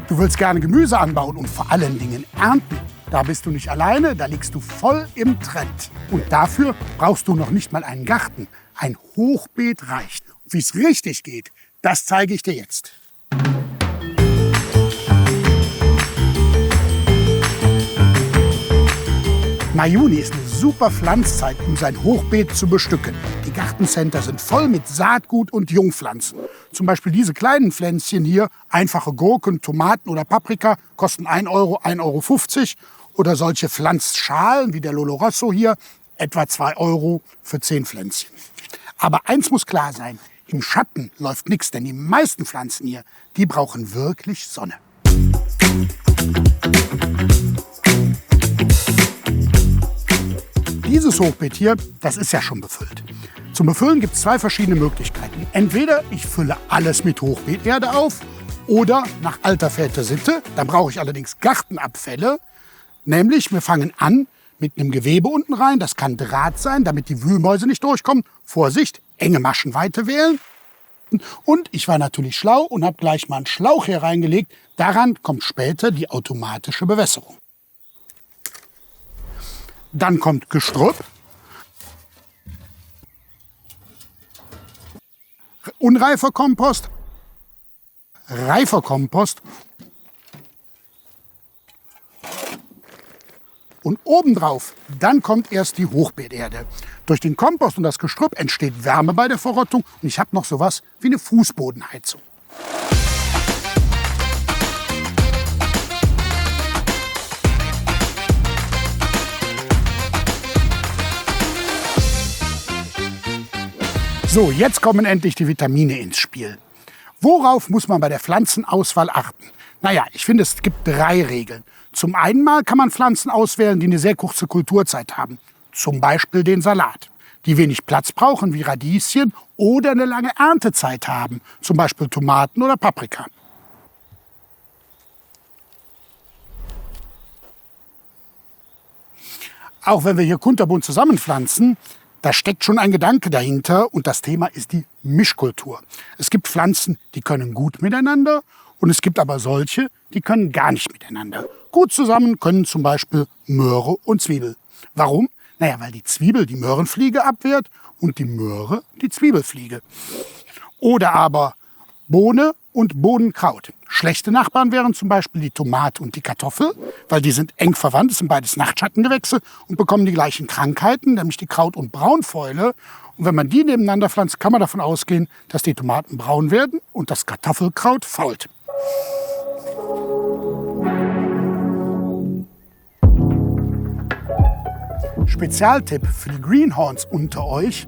Du willst gerne Gemüse anbauen und vor allen Dingen ernten. Da bist du nicht alleine, da liegst du voll im Trend. Und dafür brauchst du noch nicht mal einen Garten. Ein Hochbeet reicht. Wie es richtig geht, das zeige ich dir jetzt. Mai, Juni ist eine super Pflanzzeit, um sein Hochbeet zu bestücken. Die Gartencenter sind voll mit Saatgut und Jungpflanzen. Zum Beispiel diese kleinen Pflänzchen hier, einfache Gurken, Tomaten oder Paprika, kosten 1 Euro, 1,50 Euro. Oder solche Pflanzschalen wie der Lolo Rosso hier, etwa 2 Euro für 10 Pflänzchen. Aber eins muss klar sein, im Schatten läuft nichts, denn die meisten Pflanzen hier, die brauchen wirklich Sonne. Dieses Hochbeet hier, das ist ja schon befüllt. Zum Befüllen gibt es 2 verschiedene Möglichkeiten. Entweder ich fülle alles mit Hochbeeterde auf oder nach alter Väter-Sitte, dann brauche ich allerdings Gartenabfälle. Nämlich, wir fangen an mit einem Gewebe unten rein, das kann Draht sein, damit die Wühlmäuse nicht durchkommen. Vorsicht, enge Maschenweite wählen. Und ich war natürlich schlau und habe gleich mal einen Schlauch hier reingelegt. Daran kommt später die automatische Bewässerung. Dann kommt Gestrüpp, unreifer Kompost, reifer Kompost und obendrauf, dann kommt erst die Hochbeeterde. Durch den Kompost und das Gestrüpp entsteht Wärme bei der Verrottung und ich habe noch sowas wie eine Fußbodenheizung. So, jetzt kommen endlich die Vitamine ins Spiel. Worauf muss man bei der Pflanzenauswahl achten? Naja, ich finde, es gibt 3 Regeln. Zum einen mal kann man Pflanzen auswählen, die eine sehr kurze Kulturzeit haben. Zum Beispiel den Salat. Die wenig Platz brauchen, wie Radieschen, oder eine lange Erntezeit haben. Zum Beispiel Tomaten oder Paprika. Auch wenn wir hier kunterbunt zusammenpflanzen, da steckt schon ein Gedanke dahinter und das Thema ist die Mischkultur. Es gibt Pflanzen, die können gut miteinander und es gibt aber solche, die können gar nicht miteinander. Gut zusammen können zum Beispiel Möhre und Zwiebel. Warum? Naja, weil die Zwiebel die Möhrenfliege abwehrt und die Möhre die Zwiebelfliege. Oder aber Bohne und Bohnenkraut. Schlechte Nachbarn wären zum Beispiel die Tomate und die Kartoffel, weil die sind eng verwandt, das sind beides Nachtschattengewächse und bekommen die gleichen Krankheiten, nämlich die Kraut- und Braunfäule. Und wenn man die nebeneinander pflanzt, kann man davon ausgehen, dass die Tomaten braun werden und das Kartoffelkraut fault. Spezialtipp für die Greenhorns unter euch: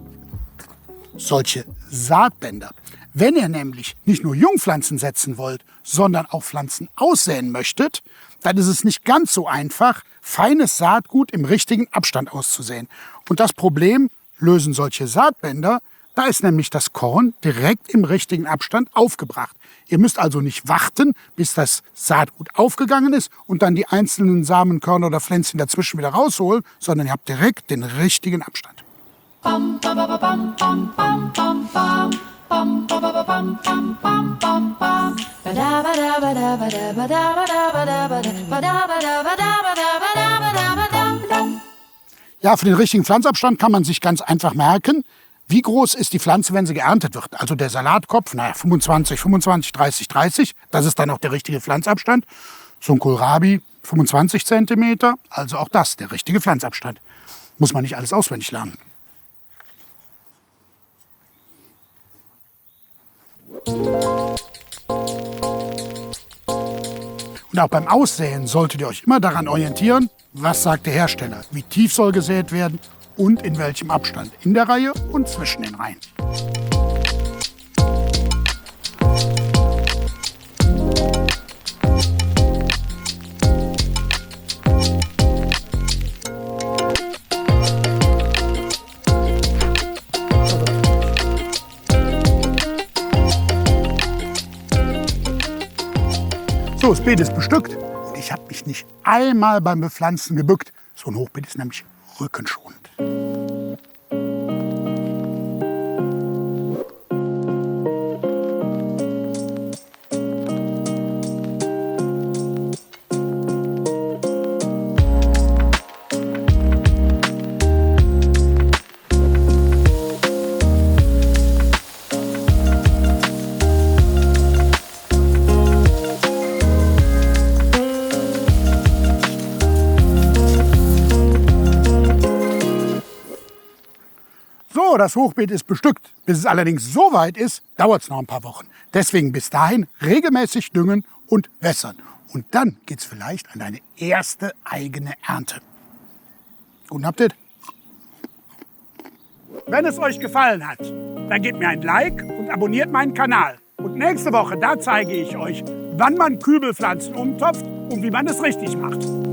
solche Saatbänder. Wenn ihr nämlich nicht nur Jungpflanzen setzen wollt, sondern auch Pflanzen aussäen möchtet, dann ist es nicht ganz so einfach, feines Saatgut im richtigen Abstand auszusäen. Und das Problem lösen solche Saatbänder. Da ist nämlich das Korn direkt im richtigen Abstand aufgebracht. Ihr müsst also nicht warten, bis das Saatgut aufgegangen ist und dann die einzelnen Samenkörner oder Pflänzchen dazwischen wieder rausholen, sondern ihr habt direkt den richtigen Abstand. Ja, für den richtigen Pflanzabstand kann man sich ganz einfach merken, wie groß ist die Pflanze, wenn sie geerntet wird. Also der Salatkopf, naja, 25, 25, 30, 30, das ist dann auch der richtige Pflanzabstand. So ein Kohlrabi, 25 cm, also auch das, der richtige Pflanzabstand. Muss man nicht alles auswendig lernen. Und auch beim Aussäen solltet ihr euch immer daran orientieren, was sagt der Hersteller, wie tief soll gesät werden und in welchem Abstand, in der Reihe und zwischen den Reihen. So, das Beet ist bestückt und ich habe mich nicht einmal beim Bepflanzen gebückt. So ein Hochbeet ist nämlich rückenschonend. So, das Hochbeet ist bestückt. Bis es allerdings so weit ist, dauert es noch ein paar Wochen. Deswegen bis dahin regelmäßig düngen und wässern. Und dann geht's vielleicht an deine erste eigene Ernte. Guten Appetit! Wenn es euch gefallen hat, dann gebt mir ein Like und abonniert meinen Kanal. Und nächste Woche, da zeige ich euch, wann man Kübelpflanzen umtopft und wie man es richtig macht.